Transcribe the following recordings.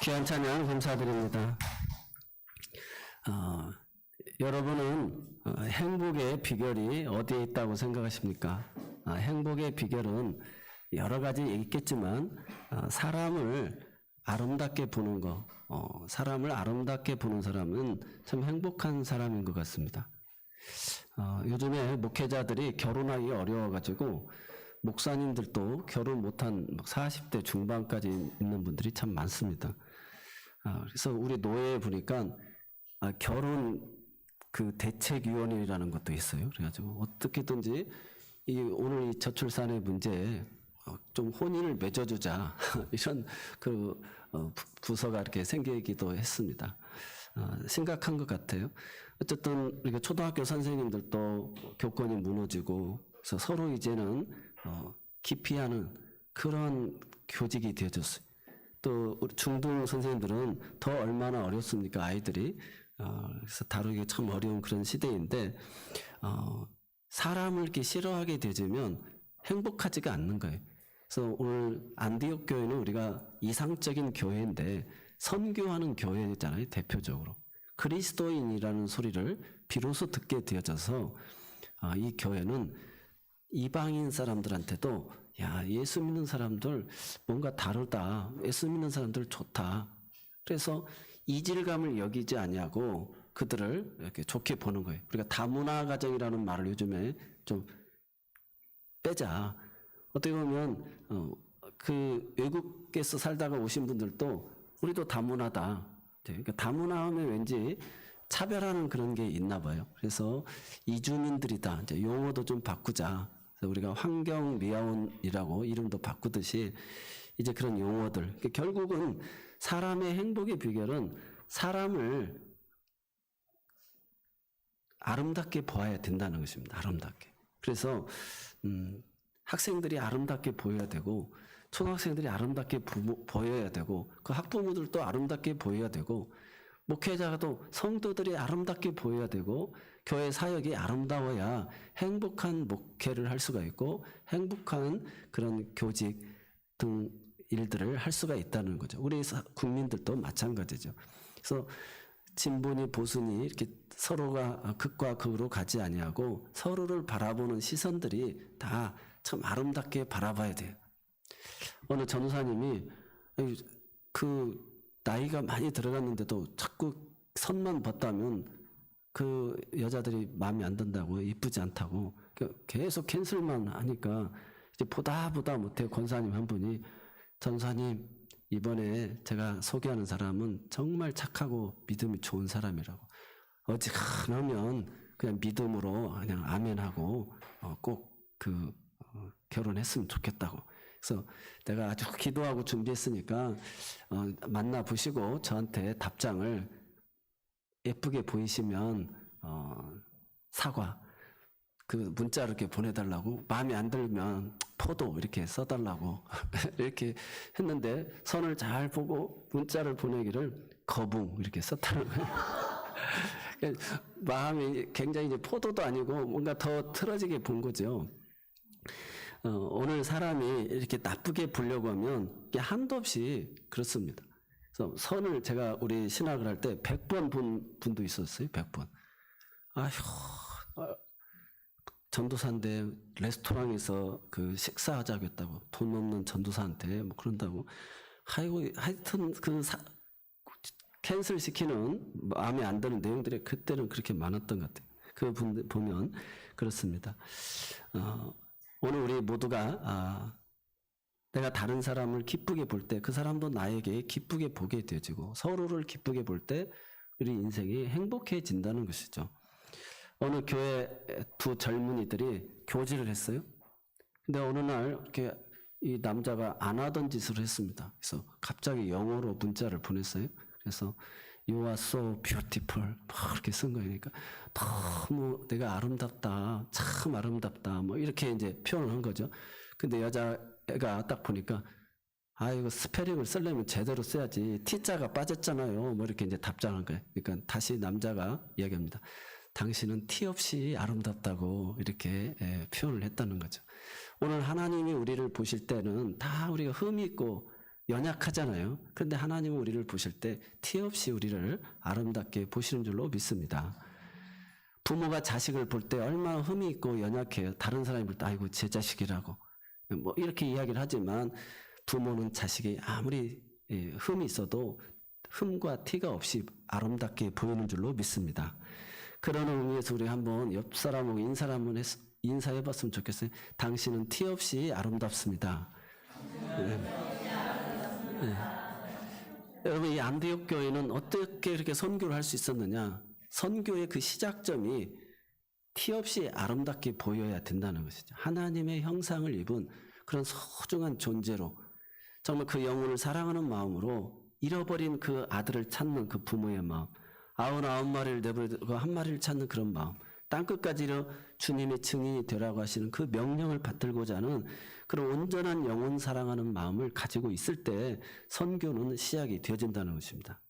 귀한 찬양 감사드립니다. 여러분은 행복의 비결이 어디에 있다고 생각하십니까? 행복의 비결은 여러 가지 있겠지만 사람을 아름답게 보는 거, 사람을 아름답게 보는 사람은 참 행복한 사람인 것 같습니다. 요즘에 목회자들이 결혼하기 어려워가지고 목사님들도 결혼 못한 40대 중반까지 있는 분들이 참 많습니다. 그래서 우리 노예에 보니까 결혼 그 대책위원회라는 것도 있어요. 그래가지고 어떻게든지 오늘 이 저출산의 문제에 좀 혼인을 맺어주자 이런 그 부서가 이렇게 생기기도 했습니다. 심각한 것 같아요. 어쨌든 우리가 초등학교 선생님들도 교권이 무너지고 그래서 서로 이제는 기피하는 그런 교직이 되어졌어요. 또 우리 중등 선생님들은 더 얼마나 어렵습니까? 아이들이. 그래서 다루기 참 어려운 그런 시대인데 사람을 이렇게 싫어하게 되면 행복하지가 않는 거예요. 그래서 오늘 안디옥 교회는 우리가 이상적인 교회인데 선교하는 교회잖아요. 대표적으로. 그리스도인이라는 소리를 비로소 듣게 되어져서 이 교회는 이방인 사람들한테도 야, 예수 믿는 사람들 뭔가 다르다. 예수 믿는 사람들 좋다. 그래서 이질감을 여기지 아니하고 그들을 이렇게 좋게 보는 거예요. 우리가 다문화 가정이라는 말을 요즘에 좀 빼자. 어떻게 보면 그 외국에서 살다가 오신 분들도 우리도 다문화다. 그러니까 다문화하면 왠지 차별하는 그런 게 있나 봐요. 그래서 이주민들이다. 이제 용어도 좀 바꾸자. 그래서 우리가 환경미화원이라고 이름도 바꾸듯이 이제 그런 용어들. 그러니까 결국은 사람의 행복의 비결은 사람을 아름답게 보아야 된다는 것입니다. 아름답게. 그래서 학생들이 아름답게 보여야 되고 초등학생들이 아름답게 보여야 되고 그 학부모들도 아름답게 보여야 되고 목회자도 성도들이 아름답게 보여야 되고 교회 사역이 아름다워야 행복한 목회를 할 수가 있고 행복한 그런 교직 등 일들을 할 수가 있다는 거죠. 우리 국민들도 마찬가지죠. 그래서 진보니 보수니 이렇게 서로가 극과 극으로 가지 아니하고 서로를 바라보는 시선들이 다 참 아름답게 바라봐야 돼요. 어느 전우사님이 그 나이가 많이 들어갔는데도 자꾸 선만 봤다면 그 여자들이 마음에 안 든다고 이쁘지 않다고 계속 캔슬만 하니까 이제 보다 못해 권사님 한 분이 전사님 이번에 제가 소개하는 사람은 정말 착하고 믿음이 좋은 사람이라고 어지간하면 그냥 믿음으로 그냥 아멘하고 꼭 결혼했으면 좋겠다고. 그래서 내가 아주 기도하고 준비했으니까 만나 보시고 저한테 답장을 예쁘게 보이시면 사과 그 문자로 이렇게 보내달라고 마음에 안 들면 포도 이렇게 써달라고 이렇게 했는데 선을 잘 보고 문자를 보내기를 거붕 이렇게 썼다는 거예요. 마음이 굉장히 이제 포도도 아니고 뭔가 더 틀어지게 본 거죠. 오늘 사람이 이렇게 나쁘게 보려고 하면 이게 한도 없이 그렇습니다. 그래서 선을 제가 우리 신학을 할 때 100번 본 분도 있었어요. 100번. 아휴, 전도사인데 레스토랑에서 그 식사하자고 했다고 돈 없는 전도사한테 뭐 그런다고 하여튼 캔슬 시키는 마음에 안 드는 내용들이 그때는 그렇게 많았던 것 같아요. 그 분들 보면 그렇습니다. 오늘 우리 모두가 내가 다른 사람을 기쁘게 볼 때 그 사람도 나에게 기쁘게 보게 되어지고 서로를 기쁘게 볼 때 우리 인생이 행복해진다는 것이죠. 어느 교회 두 젊은이들이 교제를 했어요. 근데 어느 날 이렇게 이 남자가 안 하던 짓을 했습니다. 그래서 갑자기 영어로 문자를 보냈어요. 그래서 You are so beautiful 막 이렇게 쓴 거니까 너무 내가 아름답다, 참 아름답다, 뭐 이렇게 이제 표현을 한 거죠. 근데 여자애가 딱 보니까 이거 스페링을 쓰려면 제대로 써야지 T자가 빠졌잖아요. 뭐 이렇게 이제 답장한 거예요. 그러니까 다시 남자가 이야기합니다. 당신은 티 없이 아름답다고 이렇게 표현을 했다는 거죠. 오늘 하나님이 우리를 보실 때는 다 우리가 흠이 있고 연약하잖아요. 그런데 하나님은 우리를 보실 때 티 없이 우리를 아름답게 보시는 줄로 믿습니다. 부모가 자식을 볼 때 얼마나 흠이 있고 연약해요. 다른 사람이 볼 때 아이고 제 자식이라고 뭐 이렇게 이야기를 하지만 부모는 자식이 아무리 흠이 있어도 흠과 티가 없이 아름답게 보이는 줄로 믿습니다. 그런 의미에서 우리 한번 옆 사람하고 인사를 한번 인사해 봤으면 좋겠어요. 당신은 티 없이 아름답습니다. 네. 네. 여러분, 이 안디옥 교회는 어떻게 이렇게 선교를 할 수 있었느냐? 선교의 그 시작점이 티 없이 아름답게 보여야 된다는 것이죠. 하나님의 형상을 입은 그런 소중한 존재로 정말 그 영혼을 사랑하는 마음으로 잃어버린 그 아들을 찾는 그 부모의 마음, 99마리를 내버리고 한 마리를 찾는 그런 마음, 땅끝까지 이르러 주님의 증인이 되라고 하시는 그 명령을 받들고자 하는 그런 온전한 영혼 사랑하는 마음을 가지고 있을 때 선교는 시작이 되어진다는 것입니다.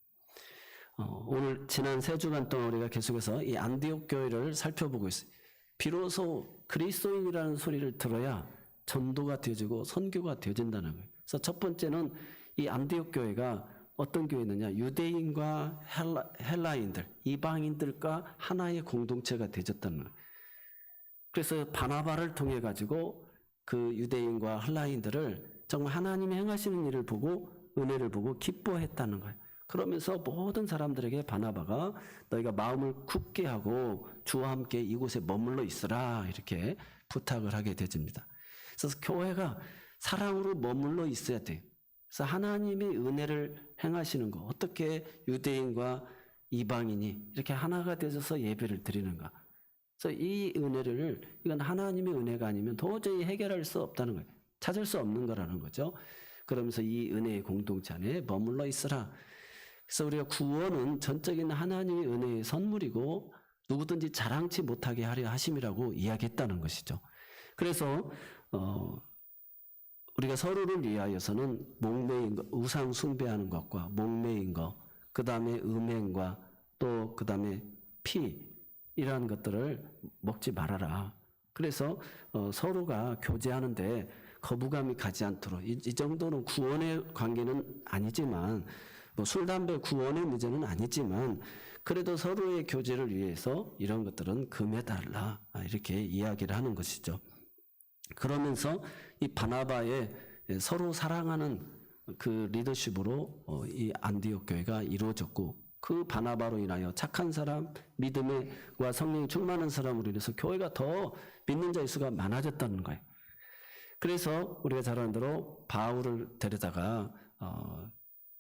오늘 지난 3주간 동안 우리가 계속해서 이 안디옥 교회를 살펴보고 있어요. 비로소 그리스도인이라는 소리를 들어야 전도가 되어지고 선교가 되어진다는 거예요. 그래서 첫 번째는 이 안디옥 교회가 어떤 교회느냐? 유대인과 헬라인들, 이방인들과 하나의 공동체가 되어졌다는 거예요. 그래서 바나바를 통해 가지고 그 유대인과 헬라인들을 정말 하나님이 행하시는 일을 보고 은혜를 보고 기뻐했다는 거예요. 그러면서 모든 사람들에게 바나바가 너희가 마음을 굳게 하고 주와 함께 이곳에 머물러 있으라 이렇게 부탁을 하게 되집니다. 그래서 교회가 사랑으로 머물러 있어야 돼요. 그래서 하나님의 은혜를 행하시는 거, 어떻게 유대인과 이방인이 이렇게 하나가 되어서 예배를 드리는가. 그래서 이 은혜를, 이건 하나님의 은혜가 아니면 도저히 해결할 수 없다는 거예요. 찾을 수 없는 거라는 거죠. 그러면서 이 은혜의 공동체 안에 머물러 있으라. 그래서 우리가 구원은 전적인 하나님의 은혜의 선물이고 누구든지 자랑치 못하게 하려 하심이라고 이야기했다는 것이죠. 그래서 우리가 서로를 위하여서는 목매인 것, 우상 숭배하는 것과 목매인 것, 그 다음에 음행과 또 그 다음에 피이라는 것들을 먹지 말아라. 그래서 서로가 교제하는데 거부감이 가지 않도록 이 정도는 구원의 관계는 아니지만 뭐 술, 담배 구원의 문제는 아니지만 그래도 서로의 교제를 위해서 이런 것들은 금해달라 이렇게 이야기를 하는 것이죠. 그러면서 이 바나바의 서로 사랑하는 그 리더십으로 이 안디옥 교회가 이루어졌고 그 바나바로 인하여 착한 사람, 믿음과 성령이 충만한 사람으로 인해서 교회가 더 믿는 자의 수가 많아졌다는 거예요. 그래서 우리가 잘 아는 대로 바울을 데려다가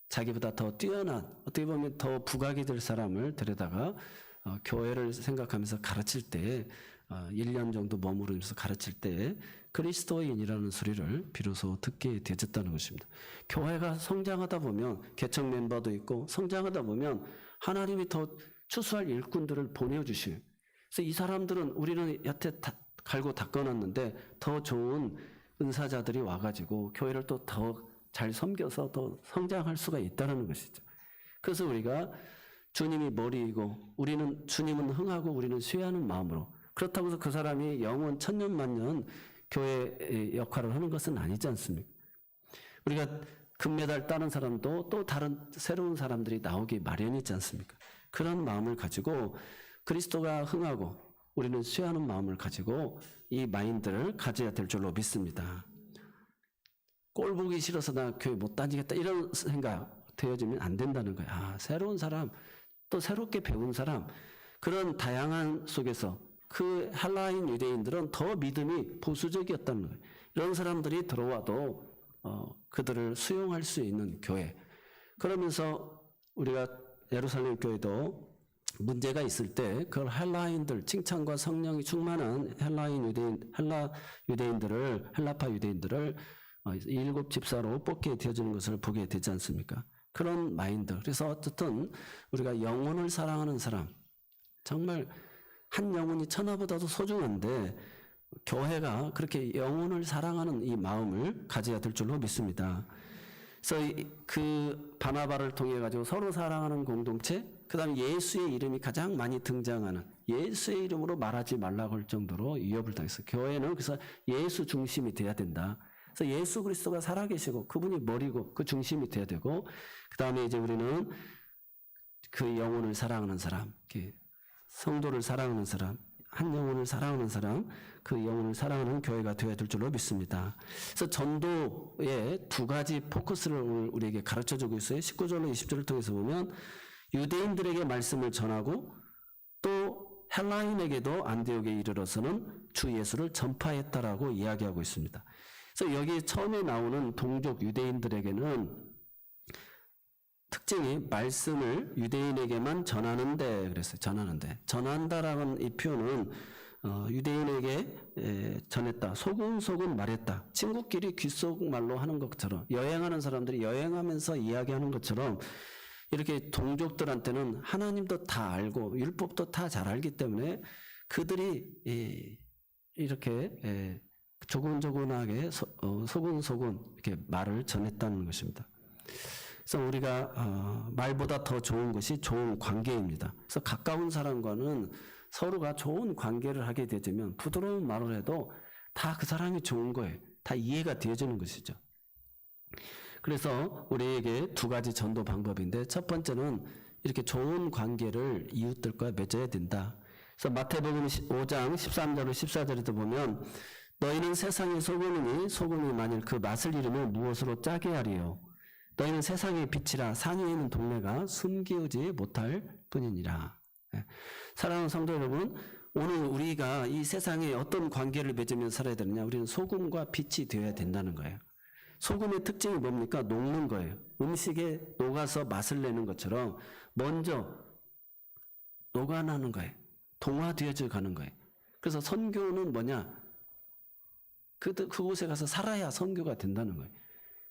자기보다 더 뛰어난 어떻게 보면 더 부각이 될 사람을 데려다가 교회를 생각하면서 가르칠 때 1년 정도 머무르면서 가르칠 때 그리스도인이라는 소리를 비로소 듣게 되었다는 것입니다. 교회가 성장하다 보면 개척 멤버도 있고 성장하다 보면 하나님이 더 추수할 일꾼들을 보내주시요. 그래서 이 사람들은 우리는 여태 갈고 닦아놨는데 더 좋은 은사자들이 와가지고 교회를 또 더 잘 섬겨서 더 성장할 수가 있다는 것이죠. 그래서 우리가 주님이 머리이고 주님은 흥하고 우리는 쇠하는 마음으로 그렇다고 해서 그 사람이 영원 천년만년 교회의 역할을 하는 것은 아니지 않습니까? 우리가 금메달 따는 사람도 또 다른 새로운 사람들이 나오기 마련이지 않습니까? 그런 마음을 가지고 그리스도가 흥하고 우리는 쇠하는 마음을 가지고 이 마인드를 가져야 될 줄로 믿습니다. 꼴 보기 싫어서 나 교회 못 다니겠다 이런 생각 되어지면 안 된다는 거야. 새로운 사람, 또 새롭게 배운 사람, 그런 다양한 속에서 그 헬라인 유대인들은 더 믿음이 보수적이었다는 거예요. 이런 사람들이 들어와도 그들을 수용할 수 있는 교회. 그러면서 우리가 예루살렘 교회도 문제가 있을 때 그걸 헬라인들, 칭찬과 성령이 충만한 헬라 유대인들을 7 집사로 뽑게 되어지는 것을 보게 되지 않습니까? 그런 마인드. 그래서 어쨌든 우리가 영혼을 사랑하는 사람, 정말 한 영혼이 천하보다도 소중한데 교회가 그렇게 영혼을 사랑하는 이 마음을 가져야 될 줄로 믿습니다. 그래서 그 바나바를 통해 가지고 서로 사랑하는 공동체, 그다음에 예수의 이름이 가장 많이 등장하는 예수의 이름으로 말하지 말라고 할 정도로 위협을 당했어요. 교회는 그래서 예수 중심이 돼야 된다. 그래서 예수 그리스도가 살아계시고 그분이 머리고 그 중심이 돼야 되고, 그 다음에 이제 우리는 그 영혼을 사랑하는 사람, 성도를 사랑하는 사람, 한 영혼을 사랑하는 사람, 그 영혼을 사랑하는 교회가 되어야 될 줄로 믿습니다. 그래서 전도의 두 가지 포커스를 오늘 우리에게 가르쳐주고 있어요. 19절로 20절을 통해서 보면 유대인들에게 말씀을 전하고 또 헬라인에게도 안디옥에 이르러서는 주 예수를 전파했다라고 이야기하고 있습니다. 그래서 여기 처음에 나오는 동족 유대인들에게는 특징이 말씀을 유대인에게만 전하는데 그랬어요. 전한다라는 이 표현은 유대인에게 전했다. 소근소근 말했다. 친구끼리 귓속말로 하는 것처럼, 여행하는 사람들이 여행하면서 이야기하는 것처럼 이렇게 동족들한테는 하나님도 다 알고 율법도 다 잘 알기 때문에 그들이 이렇게 조곤조곤하게 소근소근 이렇게 말을 전했다는 것입니다. 그래서 우리가 말보다 더 좋은 것이 좋은 관계입니다. 그래서 가까운 사람과는 서로가 좋은 관계를 하게 되면 부드러운 말을 해도 다 그 사람이 좋은 거예요. 다 이해가 되어지는 것이죠. 그래서 우리에게 두 가지 전도 방법인데, 첫 번째는 이렇게 좋은 관계를 이웃들과 맺어야 된다. 그래서 마태복음 5장 13절로 14절에도 보면 너희는 세상의 소금이니 소금이 만일 그 맛을 잃으면 무엇으로 짜게 하리요. 너희는 세상의 빛이라 산 위에 있는 동네가 숨기우지 못할 뿐이니라. 사랑하는 성도 여러분, 오늘 우리가 이 세상에 어떤 관계를 맺으면 살아야 되느냐? 우리는 소금과 빛이 되어야 된다는 거예요. 소금의 특징이 뭡니까? 녹는 거예요. 음식에 녹아서 맛을 내는 것처럼 먼저 녹아나는 거예요. 동화되어져 가는 거예요. 그래서 선교는 뭐냐? 그곳에 가서 살아야 선교가 된다는 거예요.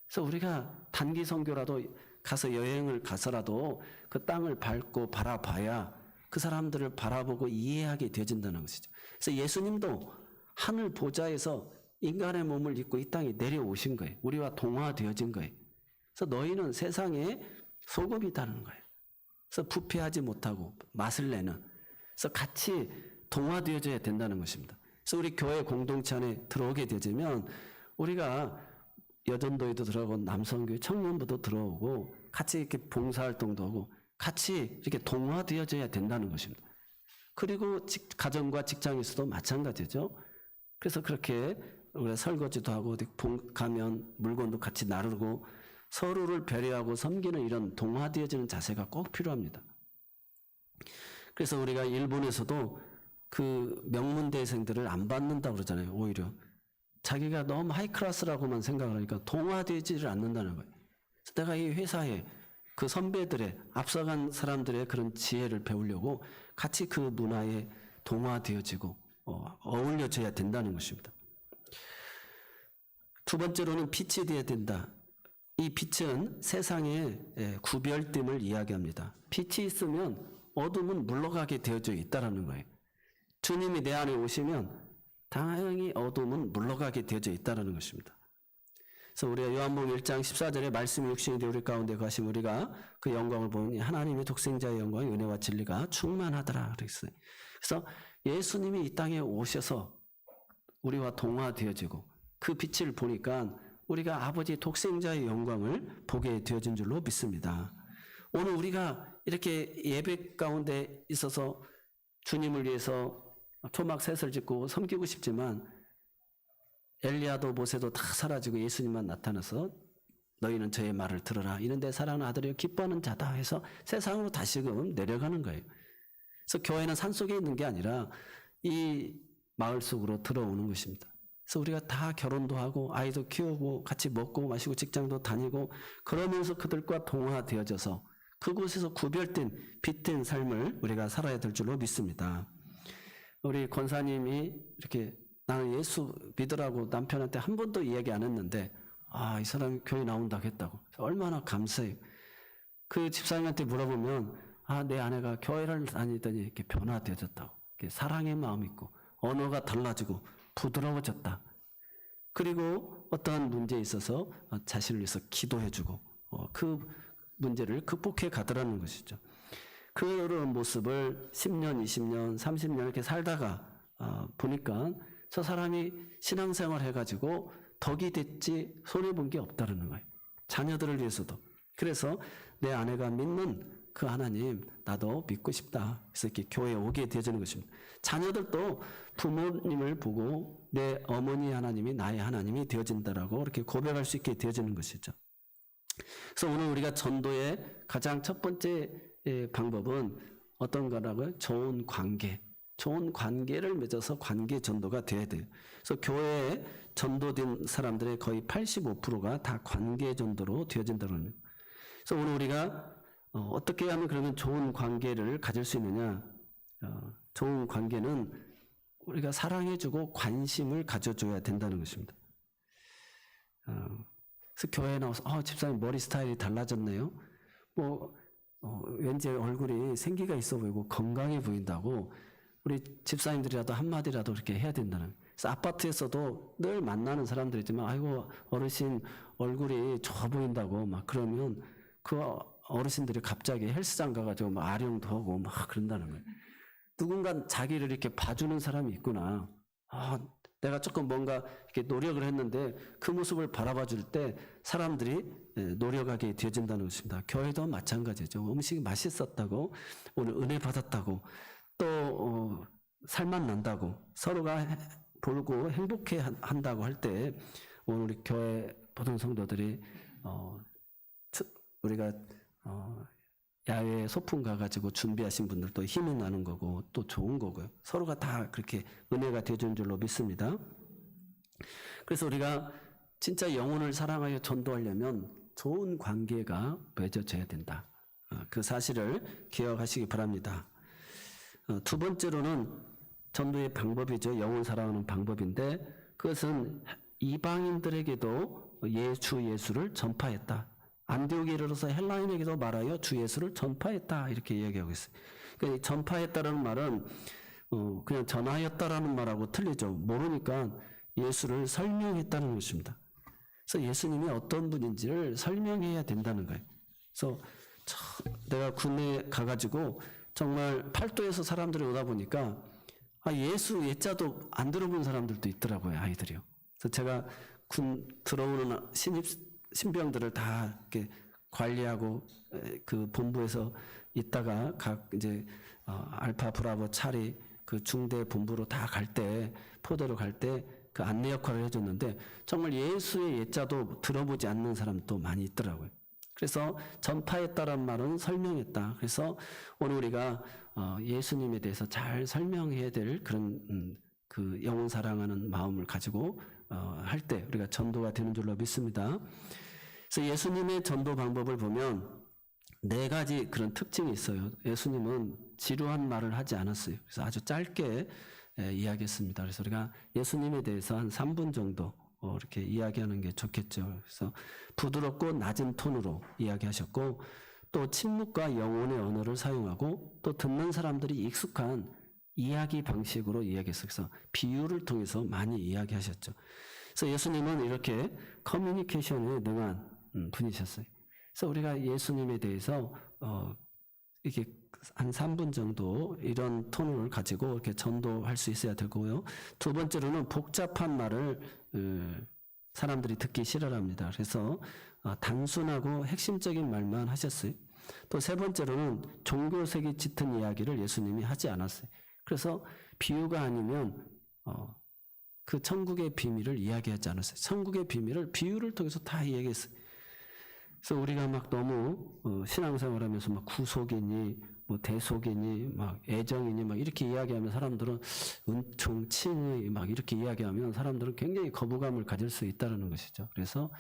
그래서 우리가 단기 선교라도 가서 여행을 가서라도 그 땅을 밟고 바라봐야 그 사람들을 바라보고 이해하게 되어진다는 것이죠. 그래서 예수님도 하늘 보좌에서 인간의 몸을 입고 이 땅에 내려오신 거예요. 우리와 동화되어진 거예요. 그래서 너희는 세상에 소금이다는 거예요. 그래서 부패하지 못하고 맛을 내는, 그래서 같이 동화되어져야 된다는 것입니다. 그래서 우리 교회 공동체 안에 들어오게 되면 우리가 여전도에도 들어가고 남성교회 청년부도 들어오고 같이 이렇게 봉사활동도 하고 같이 이렇게 동화되어져야 된다는 것입니다. 그리고 가정과 직장에서도 마찬가지죠. 그래서 그렇게 우리가 설거지도 하고 어디 가면 물건도 같이 나누고 서로를 배려하고 섬기는 이런 동화되어지는 자세가 꼭 필요합니다. 그래서 우리가 일본에서도 그 명문대생들을 안 받는다고 그러잖아요. 오히려 자기가 너무 하이클래스라고만 생각을 하니까 동화되지를 않는다는 거예요. 그래서 내가 이 회사에 그 선배들의 앞서간 사람들의 그런 지혜를 배우려고 같이 그 문화에 동화되어지고 어울려져야 된다는 것입니다. 두 번째로는 빛이 되어야 된다. 이 빛은 세상의 구별됨을 이야기합니다. 빛이 있으면 어둠은 물러가게 되어져 있다는 거예요. 주님이 내 안에 오시면 당연히 어둠은 물러가게 되어져 있다는 것입니다. 그래서 우리가 요한복음 1장 14절에 말씀이 육신이 되어 우리 가운데 거하심 우리가 그 영광을 보니 하나님의 독생자의 영광 은혜와 진리가 충만하더라 그랬어요. 그래서 예수님이 이 땅에 오셔서 우리와 동화되어지고 그 빛을 보니까 우리가 아버지 독생자의 영광을 보게 되어진 줄로 믿습니다. 오늘 우리가 이렇게 예배 가운데 있어서 주님을 위해서 초막 셋을 짓고 섬기고 싶지만 엘리야도 모세도 다 사라지고 예수님만 나타나서 너희는 저의 말을 들어라. 이런데 사랑하는 아들이여 기뻐하는 자다 해서 세상으로 다시금 내려가는 거예요. 그래서 교회는 산속에 있는 게 아니라 이 마을 속으로 들어오는 것입니다. 그래서 우리가 다 결혼도 하고 아이도 키우고 같이 먹고 마시고 직장도 다니고 그러면서 그들과 동화되어져서 그곳에서 구별된 빛된 삶을 우리가 살아야 될 줄로 믿습니다. 우리 권사님이 이렇게 나는 예수 믿으라고 남편한테 한 번도 이야기 안 했는데 이 사람이 교회 나온다고 했다고. 얼마나 감사해요. 그 집사님한테 물어보면 내 아내가 교회를 다니더니 이렇게 변화되어졌다고. 이렇게 사랑의 마음이 있고 언어가 달라지고 부드러워졌다. 그리고 어떠한 문제에 있어서 자신을 위해서 기도해주고 그 문제를 극복해 가더라는 것이죠. 그런 모습을 10년, 20년, 30년 이렇게 살다가 보니까 저 사람이 신앙생활 해가지고 덕이 됐지 손해본 게 없다는 거예요. 자녀들을 위해서도. 그래서 내 아내가 믿는 그 하나님 나도 믿고 싶다. 그래서 이렇게 교회에 오게 되어지는 것입니다. 자녀들도 부모님을 보고 내 어머니 하나님이 나의 하나님이 되어진다라고 이렇게 고백할 수 있게 되어지는 것이죠. 그래서 오늘 우리가 전도의 가장 첫 번째 방법은 어떤 거라고요? 좋은 관계. 좋은 관계를 맺어서 관계 전도가 돼야 돼요. 그래서 교회에 전도된 사람들의 거의 85%가 다 관계 전도로 되어진다고 합니다. 그래서 오늘 우리가 어떻게 하면 그러면 좋은 관계를 가질 수 있느냐? 좋은 관계는 우리가 사랑해주고 관심을 가져줘야 된다는 것입니다. 그래서 교회에 나와서 집사님 머리 스타일이 달라졌네요. 왠지 얼굴이 생기가 있어 보이고 건강해 보인다고 우리 집사님들이라도 한마디라도 이렇게 해야 된다는. 그래서 아파트에서도 늘 만나는 사람들이지만 아이고 어르신 얼굴이 좋아 보인다고 막 그러면 그 어르신들이 갑자기 헬스장 가가지고 막 아령도 하고 막 그런다는 거예요. 누군가 자기를 이렇게 봐주는 사람이 있구나. 내가 조금 뭔가 이렇게 노력을 했는데 그 모습을 바라봐 줄 때 사람들이 노력하게 되어진다는 것입니다. 교회도 마찬가지죠. 음식이 맛있었다고 오늘 은혜 받았다고 또 살만 난다고 서로가 돌고 행복해 한다고 할 때 오늘 우리 교회 보통 성도들이 우리가 야외 소풍 가가지고 준비하신 분들도 힘이 나는 거고 또 좋은 거고요. 서로가 다 그렇게 은혜가 되어주는 줄로 믿습니다. 그래서 우리가 진짜 영혼을 사랑하여 전도하려면 좋은 관계가 맺어져야 된다. 그 사실을 기억하시기 바랍니다. 두 번째로는 전도의 방법이죠. 영혼 사랑하는 방법인데 그것은 이방인들에게도 주 예수를 전파했다. 안디옥에 이르러서 헬라인에게도 말하여 주 예수를 전파했다 이렇게 이야기하고 있어요. 그러니까 전파했다라는 말은 그냥 전하였다라는 말하고 틀리죠. 모르니까 예수를 설명했다는 것입니다. 그래서 예수님이 어떤 분인지를 설명해야 된다는 거예요. 그래서 내가 군대에 가가지고 정말 팔도에서 사람들이 오다 보니까 예수 예자도 안 들어본 사람들도 있더라고요. 아이들이요. 그래서 제가 군 들어오는 신병들을 다 이렇게 관리하고 그 본부에서 있다가 각 이제 알파 브라보 차리 그 중대 본부로 다 갈 때 포대로 갈 때 그 안내 역할을 해줬는데 정말 예수의 예자도 들어보지 않는 사람도 많이 있더라고요. 그래서 전파했다란 말은 설명했다. 그래서 오늘 우리가 예수님에 대해서 잘 설명해야 될 그런 그 영혼 사랑하는 마음을 가지고 할 때 우리가 전도가 되는 줄로 믿습니다. 그래서 예수님의 전도 방법을 보면 4가지 그런 특징이 있어요. 예수님은 지루한 말을 하지 않았어요. 그래서 아주 짧게 이야기했습니다. 그래서 우리가 예수님에 대해서 한 3분 정도 이렇게 이야기하는 게 좋겠죠. 그래서 부드럽고 낮은 톤으로 이야기하셨고 또 침묵과 영혼의 언어를 사용하고 또 듣는 사람들이 익숙한 이야기 방식으로 이야기했어요. 그래서 비유를 통해서 많이 이야기하셨죠. 그래서 예수님은 이렇게 커뮤니케이션에 능한 분이셨어요. 그래서 우리가 예수님에 대해서 이렇게 한 3분 정도 이런 톤을 가지고 이렇게 전도할 수 있어야 되고요. 두 번째로는 복잡한 말을 사람들이 듣기 싫어합니다. 그래서 단순하고 핵심적인 말만 하셨어요. 또 세 번째로는 종교색이 짙은 이야기를 예수님이 하지 않았어요. 그래서 비유가 아니면 그 천국의 비밀을 이야기하지 않았어요. 천국의 비밀을 비유를 통해서 다 이야기했어요. 그래서 우리가 막 너무 신앙생활하면서 막 구속이니 뭐 대속이니 막 애정이니 막 이렇게 이야기하면 사람들은 은총, 칭의 막 이렇게 이야기하면 사람들은 굉장히 거부감을 가질 수 있다는 것이죠. 그래서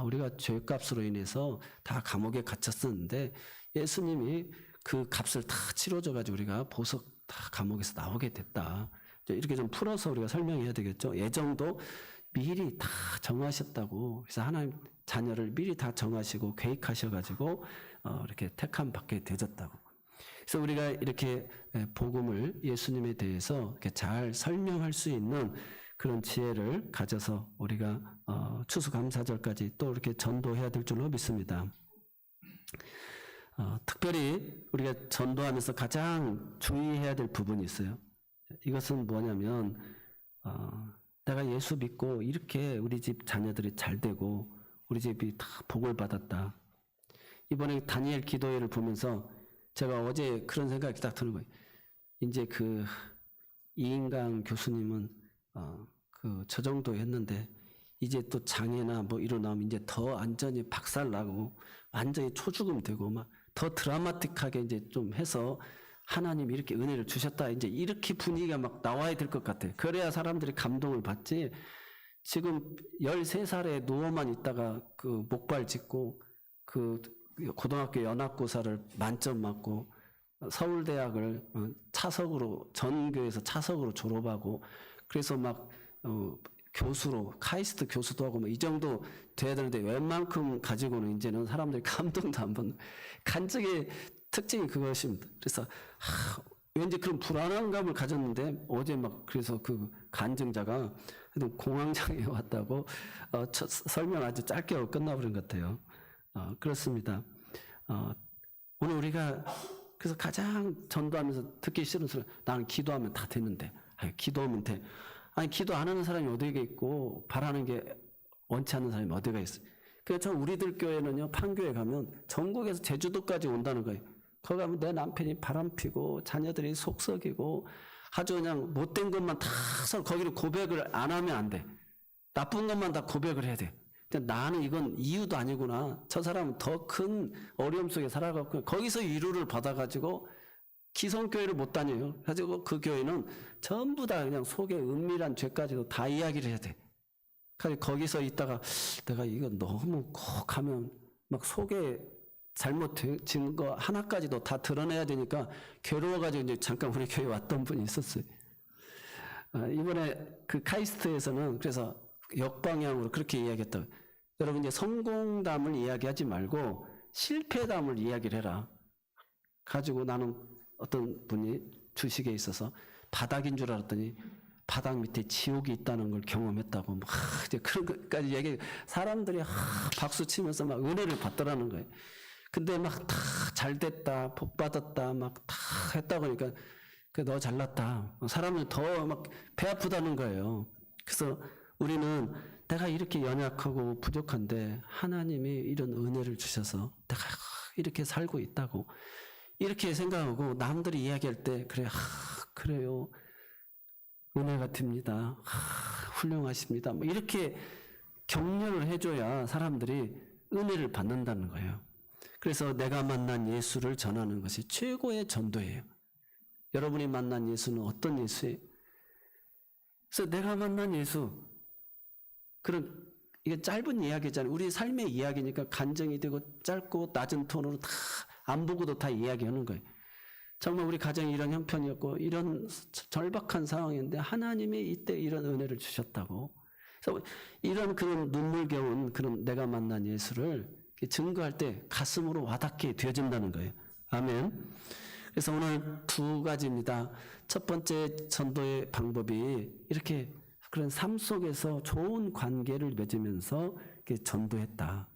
우리가 죄값으로 인해서 다 감옥에 갇혔었는데 예수님이 그 값을 다 치러줘가지고 우리가 보석 다 감옥에서 나오게 됐다. 이렇게 좀 풀어서 우리가 설명해야 되겠죠. 애정도 미리 다 정하셨다고. 그래서 하나님 자녀를 미리 다 정하시고 계획하셔가지고 이렇게 택함 받게 되졌다고. 그래서 우리가 이렇게 복음을 예수님에 대해서 이렇게 잘 설명할 수 있는 그런 지혜를 가져서 우리가 추수감사절까지 또 이렇게 전도해야 될 줄로 믿습니다. 특별히 우리가 전도하면서 가장 주의해야 될 부분이 있어요. 이것은 뭐냐면 내가 예수 믿고 이렇게 우리 집 자녀들이 잘 되고 우리 집이 다 복을 받았다. 이번에 다니엘 기도회를 보면서 제가 어제 그런 생각이 딱 드는 거예요. 이제 그 이인강 교수님은 저 정도 했는데 이제 또 장애나 뭐 일어나면 이제 더 완전히 박살나고 완전히 초죽음 되고 막 더 드라마틱하게 이제 좀 해서 하나님이 이렇게 은혜를 주셨다. 이제 이렇게 분위기가 막 나와야 될 것 같아요. 그래야 사람들이 감동을 받지. 지금 13살에 누워만 있다가 그 목발 짚고 그 고등학교 연합고사를 만점 맞고 서울대학을 차석으로 전교에서 차석으로 졸업하고 그래서 막 교수로 카이스트 교수도 하고 뭐 이 정도 돼야 되는데 웬만큼 가지고는 이제는 사람들이 감동도 안 받는 간증의 특징이 그것입니다. 그래서 왠지 그런 불안한 감을 가졌는데 어제 막 그래서 그 간증자가 공황장애 왔다고 설명 아주 짧게 하고 끝나버린 것 같아요. 그렇습니다. 오늘 우리가 그래서 가장 전도하면서 듣기 싫은 소리, 나는 기도하면 다 되는데, 기도하면 돼. 아니 기도 안 하는 사람이 어디가 있고 바라는 게 원치 않는 사람이 어디가 있어요. 그래서 우리들 교회는요, 판교에 가면 전국에서 제주도까지 온다는 거예요. 거기 가면 내 남편이 바람피고 자녀들이 속썩이고 아주 그냥 못된 것만 다 서로 거기를 고백을 안 하면 안 돼. 나쁜 것만 다 고백을 해야 돼. 근데 나는 이건 이유도 아니구나. 저 사람은 더 큰 어려움 속에 살아갔고 거기서 위로를 받아가지고 기성교회를 못 다녀요. 그래서 그 교회는 전부 다 그냥 속에 은밀한 죄까지도 다 이야기를 해야 돼. 그래서 거기서 있다가 내가 이거 너무 꼭 하면 막 속에 잘못진 거 하나까지도 다 드러내야 되니까 괴로워가지고 이제 잠깐 우리 교회 왔던 분이 있었어요. 이번에 그 카이스트에서는 그래서 역방향으로 그렇게 이야기했다. 여러분 이제 성공담을 이야기하지 말고 실패담을 이야기를 해라. 가지고 나는 어떤 분이 주식에 있어서 바닥인 줄 알았더니 바닥 밑에 지옥이 있다는 걸 경험했다고 막 이제 그런 것까지 얘기. 사람들이 박수 치면서 막 은혜를 받더라는 거예요. 근데 막 다 잘 됐다, 복 받았다, 막 다 했다 보니까 너 잘났다. 사람은 더 막 배 아프다는 거예요. 그래서 우리는 내가 이렇게 연약하고 부족한데 하나님이 이런 은혜를 주셔서 내가 이렇게 살고 있다고 이렇게 생각하고 남들이 이야기할 때 그래, 그래요. 은혜가 됩니다. 훌륭하십니다. 뭐 이렇게 격려를 해줘야 사람들이 은혜를 받는다는 거예요. 그래서 내가 만난 예수를 전하는 것이 최고의 전도예요. 여러분이 만난 예수는 어떤 예수예요? 그래서 내가 만난 예수, 이게 짧은 이야기잖아요. 우리 삶의 이야기니까 간증이 되고 짧고 낮은 톤으로 다 안 보고도 다 이야기하는 거예요. 정말 우리 가정이 이런 형편이었고 이런 절박한 상황인데 하나님이 이때 이런 은혜를 주셨다고. 그래서 이런 그런 눈물겨운 그런 내가 만난 예수를 증거할 때 가슴으로 와닿게 되어진다는 거예요. 아멘. 그래서 오늘 두 가지입니다. 첫 번째 전도의 방법이 이렇게 그런 삶 속에서 좋은 관계를 맺으면서 전도했다.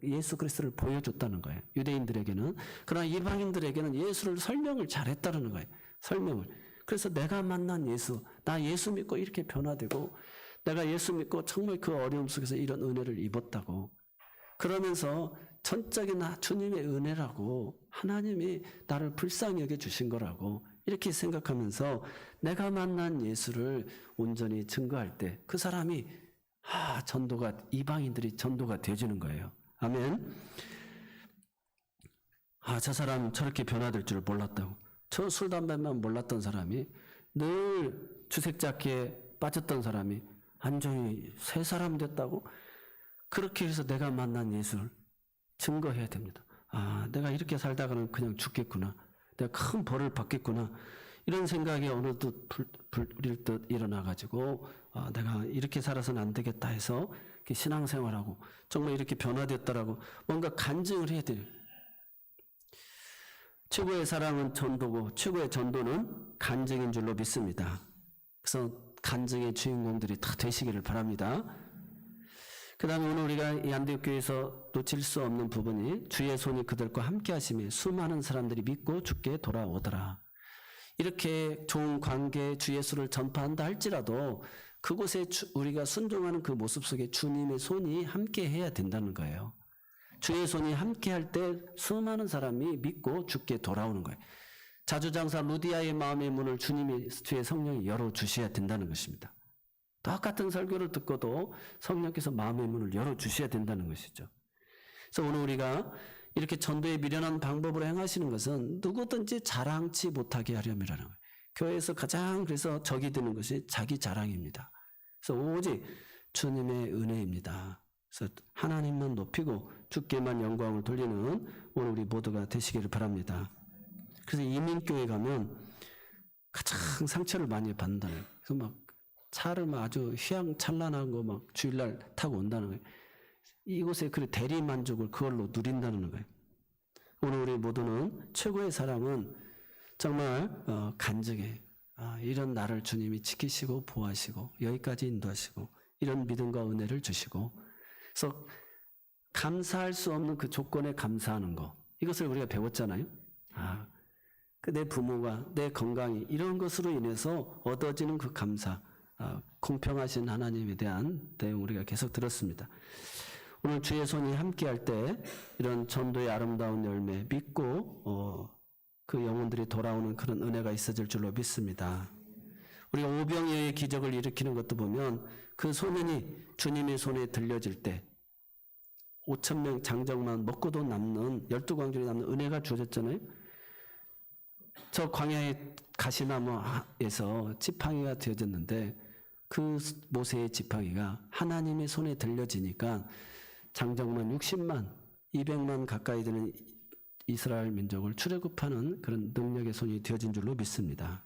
예수 그리스도를 보여줬다는 거예요. 유대인들에게는. 그러나 이방인들에게는 예수를 설명을 잘했다는 거예요. 설명을. 그래서 내가 만난 예수, 나 예수 믿고 이렇게 변화되고 내가 예수 믿고 정말 그 어려움 속에서 이런 은혜를 입었다고. 그러면서 전적인 주님의 은혜라고 하나님이 나를 불쌍히 여겨주신 거라고 이렇게 생각하면서 내가 만난 예수를 온전히 증거할 때 그 사람이 이방인들이 전도가 되어지는 거예요. 아멘. 저 사람 저렇게 변화될 줄 몰랐다고. 저 술, 담배만 몰랐던 사람이 늘 주색잡기에 빠졌던 사람이 완전히 새 사람 됐다고. 그렇게 해서 내가 만난 예수를 증거해야 됩니다. 내가 이렇게 살다가는 그냥 죽겠구나. 내가 큰 벌을 받겠구나. 이런 생각이 어느 듯 불일 듯 일어나가지고 내가 이렇게 살아서는 안 되겠다 해서 신앙생활하고 정말 이렇게 변화됐다라고 뭔가 간증을 해야 돼요. 최고의 사랑은 전도고 최고의 전도는 간증인 줄로 믿습니다. 그래서 간증의 주인공들이 다 되시기를 바랍니다. 그 다음에 오늘 우리가 이 안디옥교회에서 놓칠 수 없는 부분이 주의 손이 그들과 함께 하심에 수많은 사람들이 믿고 주께 돌아오더라. 이렇게 좋은 관계 주 예수를 전파한다 할지라도 그곳에 우리가 순종하는 그 모습 속에 주님의 손이 함께 해야 된다는 거예요. 주의 손이 함께 할 때 수많은 사람이 믿고 주께 돌아오는 거예요. 자주장사 루디아의 마음의 문을 주님이 주의 성령이 열어주셔야 된다는 것입니다. 똑같은 설교를 듣고도 성령께서 마음의 문을 열어주셔야 된다는 것이죠. 그래서 오늘 우리가 이렇게 전도에 미련한 방법으로 행하시는 것은 누구든지 자랑치 못하게 하려면이라는 거예요. 교회에서 가장 그래서 적이 되는 것이 자기 자랑입니다. 그래서 오직 주님의 은혜입니다. 그래서 하나님만 높이고 주께만 영광을 돌리는 오늘 우리 모두가 되시기를 바랍니다. 그래서 이민교회 가면 가장 상처를 많이 받는다는 거예요. 그래서 막 차를 막 아주 휘황찬란한 거 막 주일날 타고 온다는 거예요. 이곳에 그 대리 만족을 그걸로 누린다는 거예요. 오늘 우리 모두는 최고의 사랑은 정말 간증해. 이런 나를 주님이 지키시고 보호하시고 여기까지 인도하시고 이런 믿음과 은혜를 주시고 그래서 감사할 수 없는 그 조건에 감사하는 거 이것을 우리가 배웠잖아요. 내 부모가 내 건강이 이런 것으로 인해서 얻어지는 그 감사 공평하신 하나님에 대한 내용 우리가 계속 들었습니다. 오늘 주의 손이 함께할 때 이런 전도의 아름다운 열매 믿고 그 영혼들이 돌아오는 그런 은혜가 있어질 줄로 믿습니다. 우리가 오병이어의 기적을 일으키는 것도 보면 그 소문이 주님의 손에 들려질 때 5,000명 장정만 먹고도 남는 12광줄이 남는 은혜가 주어졌잖아요. 저 광야의 가시나무에서 지팡이가 되어졌는데 그 모세의 지팡이가 하나님의 손에 들려지니까 장정만 60만, 200만 가까이 되는 이스라엘 민족을 출애굽하는 그런 능력의 손이 되어진 줄로 믿습니다.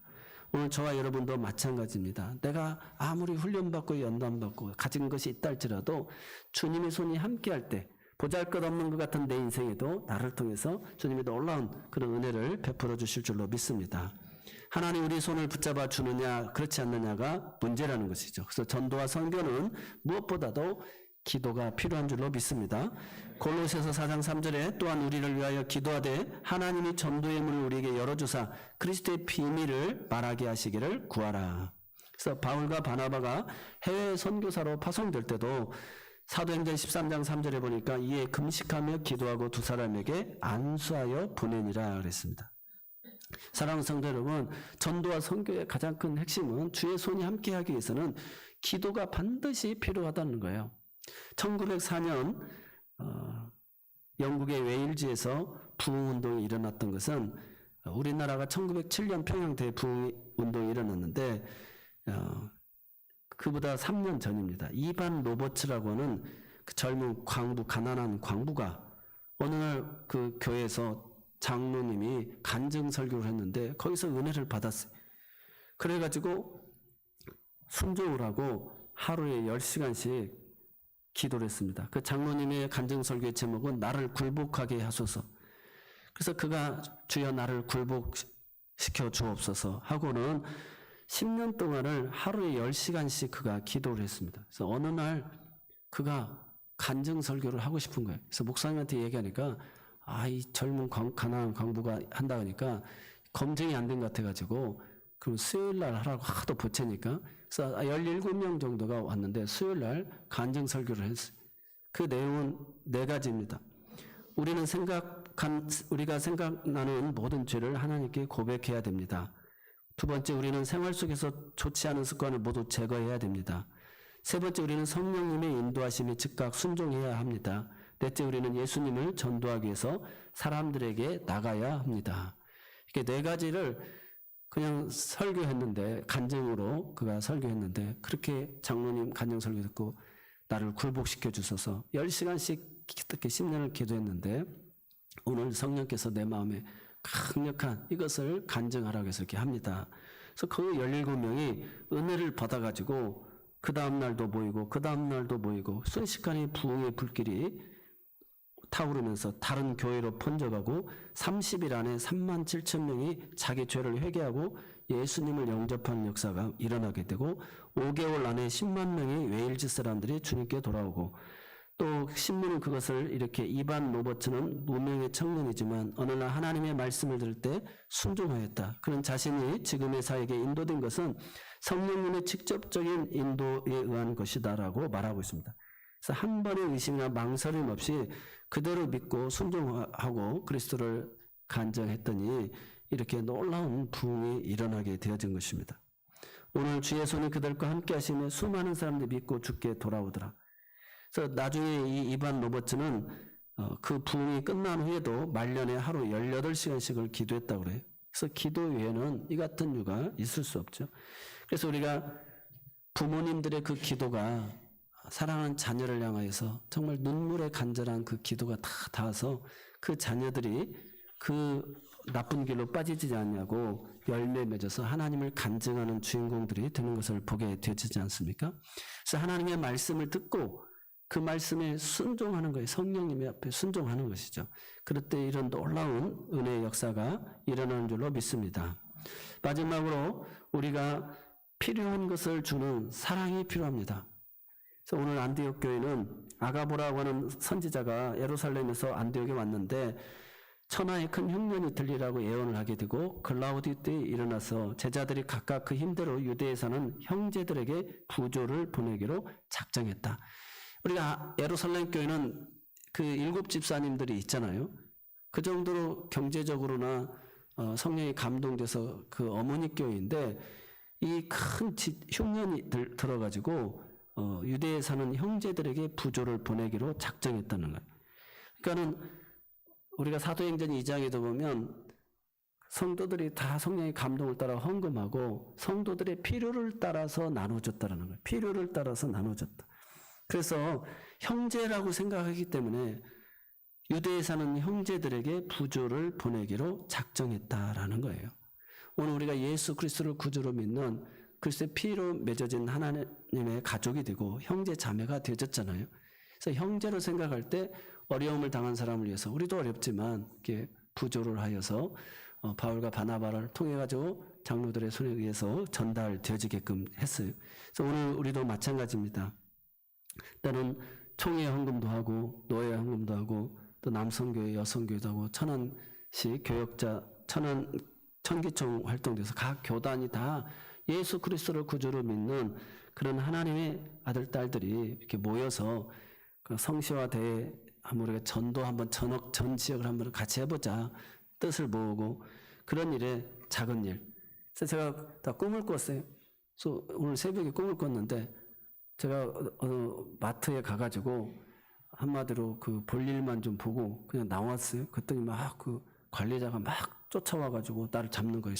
오늘 저와 여러분도 마찬가지입니다. 내가 아무리 훈련받고 연단받고 가진 것이 있다 할지라도 주님의 손이 함께할 때 보잘것없는 것 같은 내 인생에도 나를 통해서 주님이 놀라운 그런 은혜를 베풀어 주실 줄로 믿습니다. 하나님 우리 손을 붙잡아 주느냐 그렇지 않느냐가 문제라는 것이죠. 그래서 전도와 선교는 무엇보다도 기도가 필요한 줄로 믿습니다. 골로새서 4장 3절에 또한 우리를 위하여 기도하되 하나님이 전도의 문을 우리에게 열어주사 그리스도의 비밀을 말하게 하시기를 구하라. 그래서 바울과 바나바가 해외 선교사로 파송될 때도 사도행전 13장 3절에 보니까 이에 금식하며 기도하고 두 사람에게 안수하여 보내니라 그랬습니다. 사랑하는 성도 여러분, 전도와 선교의 가장 큰 핵심은 주의 손이 함께하기 위해서는 기도가 반드시 필요하다는 거예요. 1904년 영국의 웨일즈에서 부흥운동이 일어났던 것은 우리나라가 1907년 평양 대부흥운동이 일어났는데 그보다 3년 전입니다. 이반 로버츠라고 하는 그 젊은 광부, 가난한 광부가 어느 날 그 교회에서 장로님이 간증 설교를 했는데 거기서 은혜를 받았어요. 그래가지고 순종을 하고 하루에 10시간씩 기도를 했습니다. 그 장로님의 간증 설교의 제목은 나를 굴복하게 하소서. 그래서 그가 주여 나를 굴복시켜 주옵소서 하고는 10년 동안을 하루에 10시간씩 그가 기도를 했습니다. 그래서 어느 날 그가 간증 설교를 하고 싶은 거예요. 그래서 목사님한테 얘기하니까 이 젊은 가난한 광부가 한다 하니까 검증이 안 된 것 같아가지고 그럼 수요일 날 하라고 하도 보채니까 그래서 17명 정도가 왔는데 수요일 날 간증 설교를 했어요. 그 내용은 4가지입니다. 우리가 생각나는 모든 죄를 하나님께 고백해야 됩니다. 두 번째, 우리는 생활 속에서 좋지 않은 습관을 모두 제거해야 됩니다. 세 번째, 우리는 성령님의 인도하심에 즉각 순종해야 합니다. 넷째, 우리는 예수님을 전도하기 위해서 사람들에게 나가야 합니다. 이렇게 4가지를 그냥 설교했는데 간증으로 그가 설교했는데 그렇게 장로님 간증 설교 듣고 나를 굴복시켜 주셔서 10시간씩 특히 10년을 기도했는데 오늘 성령께서 내 마음에 강력한 이것을 간증하라고 해서 이렇게 합니다. 그래서 그 17명이 은혜를 받아가지고 그 다음 날도 모이고 그 다음 날도 모이고 순식간에 부흥의 불길이 타오르면서 다른 교회로 번져가고 30일 안에 37,000명이 자기 죄를 회개하고 예수님을 영접하는 역사가 일어나게 되고 5개월 안에 10만 명의 웨일즈 사람들이 주님께 돌아오고 또 신문은 그것을 이렇게 이반 로버츠는 무명의 청년이지만 어느 날 하나님의 말씀을 들을 때 순종하였다. 그런 자신이 지금의 사역에 인도된 것은 성령님의 직접적인 인도에 의한 것이다라고 말하고 있습니다. 그래서 한 번의 의심이나 망설임 없이 그대로 믿고 순종하고 그리스도를 간증했더니 이렇게 놀라운 부흥이 일어나게 되어진 것입니다. 오늘 주의 손이 그들과 함께 하시며 수많은 사람들이 믿고 주께 돌아오더라. 그래서 나중에 이 이반 로버츠는 그 부흥이 끝난 후에도 말년에 하루 18시간씩을 기도했다고 그래요. 그래서 기도 외에는 이 같은 이유가 있을 수 없죠. 그래서 우리가 부모님들의 그 기도가 사랑하는 자녀를 향하여서 정말 눈물에 간절한 그 기도가 다 닿아서 그 자녀들이 그 나쁜 길로 빠지지 않냐고 열매 맺어서 하나님을 간증하는 주인공들이 되는 것을 보게 되어지지 않습니까? 그래서 하나님의 말씀을 듣고 그 말씀에 순종하는 거예요. 성령님의 앞에 순종하는 것이죠. 그럴 때 이런 놀라운 은혜의 역사가 일어나는 줄로 믿습니다. 마지막으로 우리가 필요한 것을 주는 사랑이 필요합니다. 그래서 오늘 안디옥 교회는 아가보라고 하는 선지자가 예루살렘에서 안디옥에 왔는데 천하의 큰 흉년이 들리라고 예언을 하게 되고 글라우디오 때에 일어나서 제자들이 각각 그 힘대로 유대에 사는 형제들에게 부조를 보내기로 작정했다. 우리가 예루살렘 교회는 그 7 집사님들이 있잖아요. 그 정도로 경제적으로나 성령이 감동돼서 그 어머니 교회인데 이 큰 흉년이 들어가지고 유대에 사는 형제들에게 부조를 보내기로 작정했다는 거예요. 그러니까는 우리가 사도행전 2장에도 보면 성도들이 다 성령의 감동을 따라 헌금하고 성도들의 필요를 따라서 나눠줬다는 거예요. 필요를 따라서 나눠줬다. 그래서 형제라고 생각하기 때문에 유대에 사는 형제들에게 부조를 보내기로 작정했다라는 거예요. 오늘 우리가 예수 그리스도를 구주로 믿는 그리스도의 피로 맺어진 하나님의 가족이 되고 형제 자매가 되어졌잖아요. 그래서 형제로 생각할 때 어려움을 당한 사람을 위해서 우리도 어렵지만 이렇게 부조를 하여서 바울과 바나바를 통해 가지고 장로들의 손에 의해서 전달되어지게끔 했어요. 그래서 오늘 우리도 마찬가지입니다. 때는 총회 헌금도 하고 노예 헌금도 하고 또 남성교회 여성교회도 하고 천안시 교역자 천기총 활동돼서 각 교단이 다 예수 그리스도를 구주로 믿는 그런 하나님의 아들 딸들이 이렇게 모여서 그 성시화대회 한번 우리가 전도 한번 전 지역을 한번 같이 해보자 뜻을 모으고 그런 일에 작은 일. 그래서 제가 다 꿈을 꿨어요. 그래서 오늘 새벽에 꿈을 꿨는데 제가 마트에 가가지고 한마디로 그 볼일만 좀 보고 그냥 나왔어요. 그랬더니 막 그 관리자가 막 쫓아와가지고 나를 잡는 거예요.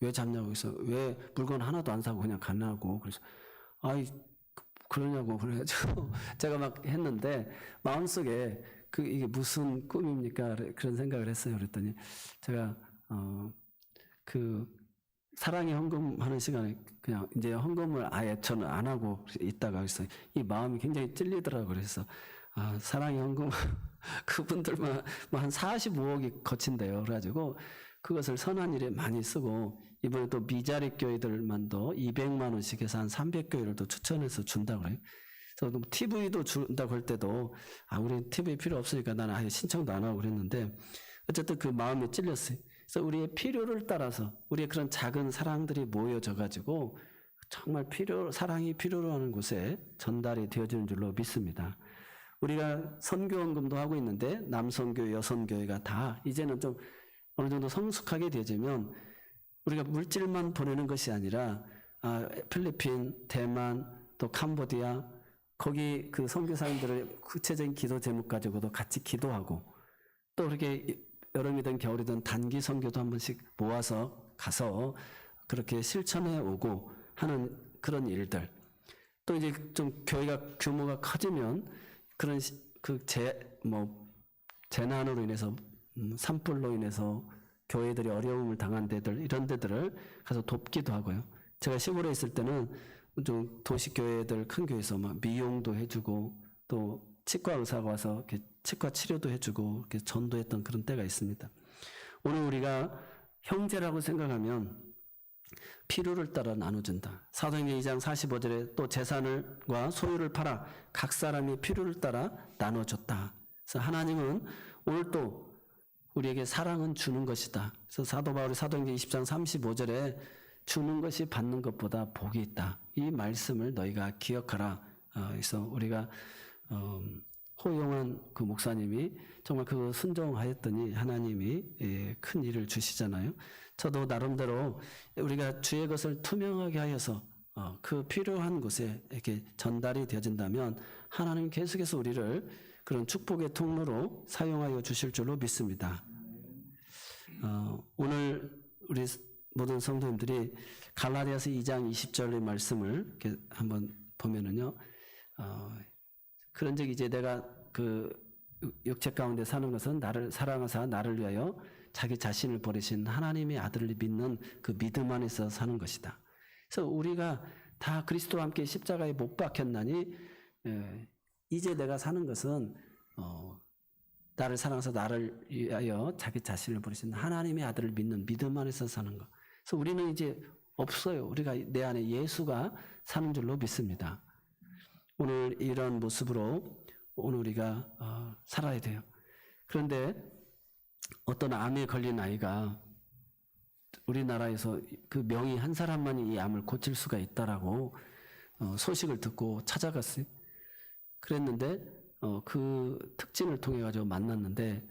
왜 잡냐고 해서 왜 물건 하나도 안 사고 그냥 가냐고. 그래서 아이 그러냐고 그래가지고 제가 막 했는데 마음속에 이게 무슨 꿈입니까? 그런 생각을 했어요. 그랬더니 제가 그 사랑의 헌금하는 시간에 그냥 이제 헌금을 아예 저는 안 하고 있다가 그래서 이 마음이 굉장히 찔리더라고요. 그래서 사랑의 헌금 그분들만 뭐 한 45억이 거친대요. 그래가지고 그것을 선한 일에 많이 쓰고 이번에 또 미자립 교회들만도 200만 원씩 해서 한 300교회를 또 추천해서 준다고 그래요. 그래서 TV도 준다고 할 때도 우리 TV 필요 없으니까 나는 아예 신청도 안 하고 그랬는데 어쨌든 그 마음에 찔렸어요. 그래서 우리의 필요를 따라서 우리의 그런 작은 사랑들이 모여져 가지고 정말 사랑이 필요로 하는 곳에 전달이 되어지는 줄로 믿습니다. 우리가 선교헌금도 하고 있는데 남성교회, 여성교회가 다 이제는 좀 어느 정도 성숙하게 되어지면 우리가 물질만 보내는 것이 아니라 필리핀, 대만, 또 캄보디아 거기 그 선교사님들의 구체적인 기도 제목 가지고도 같이 기도하고 또 그렇게 여름이든 겨울이든 단기 선교도 한 번씩 모아서 가서 그렇게 실천해 오고 하는 그런 일들. 또 이제 좀 교회가 규모가 커지면 그런 재난으로 인해서 산불로 인해서 교회들이 어려움을 당한 데들 이런 데들을 가서 돕기도 하고요. 제가 시골에 있을 때는 좀 도시교회들 큰 교회에서 막 미용도 해주고 또 치과 의사가 와서 이렇게 치과 치료도 해주고 이렇게 전도했던 그런 때가 있습니다. 오늘 우리가 형제라고 생각하면 필요를 따라 나눠준다. 사도행전 2장 45절에 또 재산과 소유를 팔아 각 사람이 필요를 따라 나눠줬다. 그래서 하나님은 오늘 또 우리에게 사랑은 주는 것이다. 그래서 사도 바울이 사도행전 20장 35절에 주는 것이 받는 것보다 복이 있다. 이 말씀을 너희가 기억하라. 그래서 우리가 호용한 그 목사님이 정말 그 순종하였더니 하나님이 큰 일을 주시잖아요. 저도 나름대로 우리가 주의 것을 투명하게 하여서 그 필요한 곳에 이렇게 전달이 되어진다면 하나님 계속해서 우리를 그런 축복의 통로로 사용하여 주실 줄로 믿습니다. 오늘 우리 모든 성도님들이 갈라디아서 2장 20절의 말씀을 이렇게 한번 보면은요, 그런 적 이제 내가 그 육체 가운데 사는 것은 나를 사랑하사 나를 위하여 자기 자신을 버리신 하나님의 아들을 믿는 그 믿음 안에서 사는 것이다. 그래서 우리가 다 그리스도와 함께 십자가에 못 박혔나니 이제 내가 사는 것은 나를 사랑해서 나를 위하여 자기 자신을 버리신 하나님의 아들을 믿는 믿음 안에서 사는 것. 그래서 우리는 이제 없어요. 우리가 내 안에 예수가 사는 줄로 믿습니다. 오늘 이런 모습으로 오늘 우리가 살아야 돼요. 그런데 어떤 암에 걸린 아이가 우리나라에서 그 명의 한 사람만이 이 암을 고칠 수가 있다라고 소식을 듣고 찾아갔어요. 그랬는데 그 특진을 통해 가지고 만났는데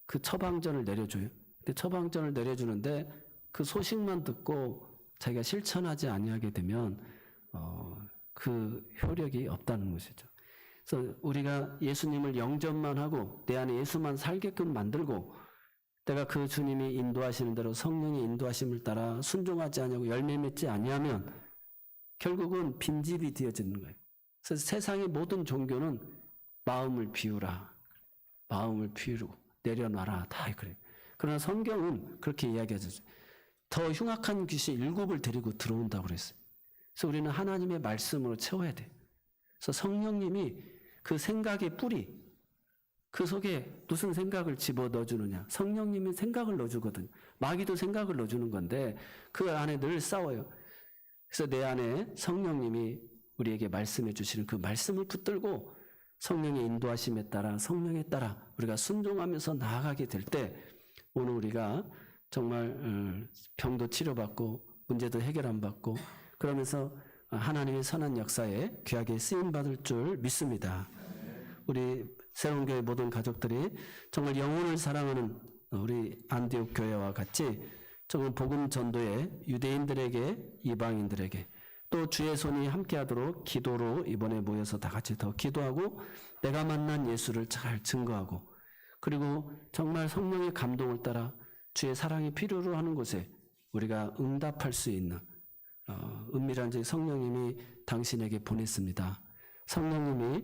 그 처방전을 내려줘요. 근데 처방전을 내려주는데 그 소식만 듣고 자기가 실천하지 아니하게 되면 그 효력이 없다는 것이죠. 그래서 우리가 예수님을 영접만 하고 내 안에 예수만 살게끔 만들고 내가 그 주님이 인도하시는 대로 성령의 인도하심을 따라 순종하지 아니하고 열매 맺지 아니하면 결국은 빈집이 되어지는 거예요. 그래서 세상의 모든 종교는 마음을 비우라, 마음을 비우고 내려놔라 다 그래요. 그러나 성경은 그렇게 이야기하죠. 더 흉악한 귀신 7을 데리고 들어온다고 그랬어요. 그래서 우리는 하나님의 말씀으로 채워야 돼요. 그래서 성령님이 그 생각의 뿌리, 그 속에 무슨 생각을 집어 넣어주느냐. 성령님이 생각을 넣어주거든요. 마귀도 생각을 넣어주는 건데 그 안에 늘 싸워요. 그래서 내 안에 성령님이 우리에게 말씀해 주시는 그 말씀을 붙들고 성령의 인도하심에 따라 성령에 따라 우리가 순종하면서 나아가게 될 때 오늘 우리가 정말 병도 치료받고 문제도 해결 안 받고 그러면서 하나님의 선한 역사에 귀하게 쓰임받을 줄 믿습니다. 우리 새로운 교회 모든 가족들이 정말 영혼을 사랑하는 우리 안디옥 교회와 같이 정말 복음 전도에 유대인들에게 이방인들에게 또 주의 손이 함께하도록 기도로 이번에 모여서 다 같이 더 기도하고 내가 만난 예수를 잘 증거하고 그리고 정말 성령의 감동을 따라 주의 사랑이 필요로 하는 곳에 우리가 응답할 수 있는 은밀한 제 성령님이 당신에게 보냈습니다. 성령님이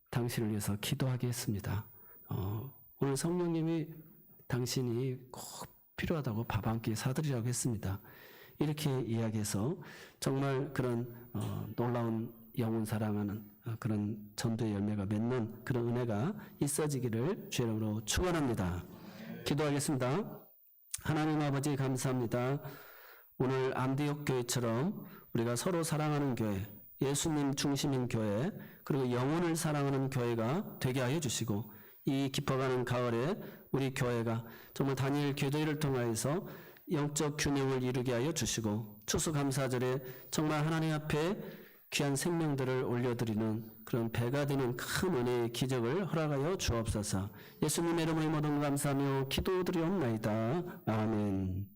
당신을 위해서 기도하게 했습니다. 오늘 성령님이 당신이 꼭 필요하다고 밥 한 끼 사드리라고 했습니다. 이렇게 이야기해서 정말 그런 놀라운 영혼 사랑하는 그런 전도의 열매가 맺는 그런 은혜가 있어지기를 주의 이름으로 축원합니다. 기도하겠습니다. 하나님 아버지 감사합니다. 오늘 안디옥 교회처럼 우리가 서로 사랑하는 교회, 예수님 중심인 교회, 그리고 영혼을 사랑하는 교회가 되게 하여 주시고 이 깊어가는 가을에 우리 교회가 정말 다니엘 기도회를 통하여서 영적 균형을 이루게 하여 주시고 추수감사절에 정말 하나님 앞에 귀한 생명들을 올려드리는 그런 배가 되는 큰 은혜의 기적을 허락하여 주옵소서. 예수님의 이름으로 모든 감사하며 기도드리옵나이다. 아멘.